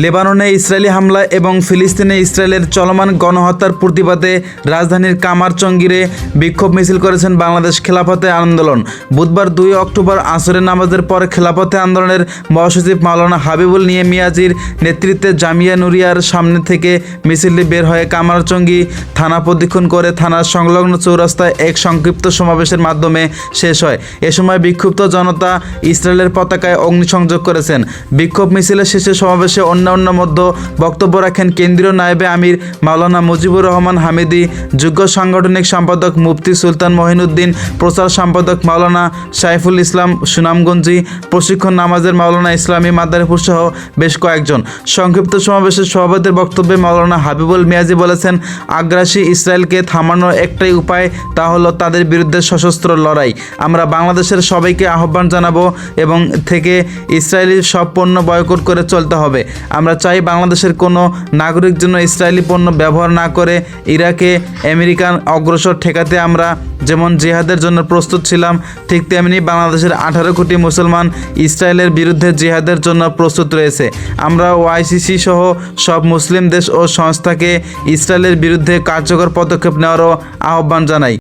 লেবাননে ইসরায়েলি হামলা এবং ফিলিস্তিনে ইসরায়েলের চলমান গণহত্যার প্রতিবাদে রাজধানীর কামারচঙ্গীরে বিক্ষোভ মিছিল করেছেন বাংলাদেশ খেলাফতে আন্দোলন। বুধবার 2 অক্টোবর আসরের নামাজের পর খেলাফতে আন্দোলনের মহাসচিব মাওলানা হাবিবুল নিয়ামিয়াজির নেতৃত্বে জামিয়া নুরিয়ার সামনে থেকে মিছিলটি বের হয়ে কামারচঙ্গী থানা প্রদক্ষিণ করে থানার সংলগ্ন চৌরাস্তায় এক সংক্ষিপ্ত সমাবেশের মাধ্যমে শেষ হয়। এ সময় বিক্ষুব্ধ জনতা ইসরায়েলের পতাকায় অগ্নিসংযোগ করেছেন। বিক্ষোভ মিছিলের শেষে সমাবেশে অন্যান্য মধ্যে বক্তব্য রাখেন কেন্দ্রীয় নায়েবে আমির মাওলানা মুজিবুর রহমান হামিদি, যুগ্ম সাংগঠনিক সম্পাদক মুফতি সুলতান মহিনুদ্দিন, প্রচার সম্পাদক মাওলানা সাইফুল ইসলাম সুনামগঞ্জি, প্রশিক্ষণ নামাজের মাওলানা ইসলামী মাদারীপুর সহ বেশ কয়েকজন। সংক্ষিপ্ত সমাবেশের সভাপতির বক্তব্যে মাওলানা হাবিবুল মিয়াজি বলেছেন, আগ্রাসী ইসরায়েলকে থামানোর একটাই উপায়, তা হলো তাদের বিরুদ্ধে সশস্ত্র লড়াই। আমরা বাংলাদেশের সবাইকে আহ্বান জানাবো এবং থেকে ইসরায়েলি সব পণ্য বয়কট করে চলতে হবে। আমরা চাই বাংলাদেশের কোনো নাগরিক যেন ইসরায়েলি পণ্য ব্যবহার না করে। ইরাকে আমেরিকান অগ্রসর ঠেকাতে আমরা যেমন জিহাদের জন্য প্রস্তুত ছিলাম, ঠিক তেমনি বাংলাদেশের 18 কোটি মুসলমান ইসরায়েলের বিরুদ্ধে জিহাদের জন্য প্রস্তুত রয়েছে। আমরা ওআইসি সহ সব মুসলিম দেশ ও সংস্থাকে ইসরায়েলের বিরুদ্ধে কার্যকর পদক্ষেপ নেওয়ারও আহ্বান জানাই।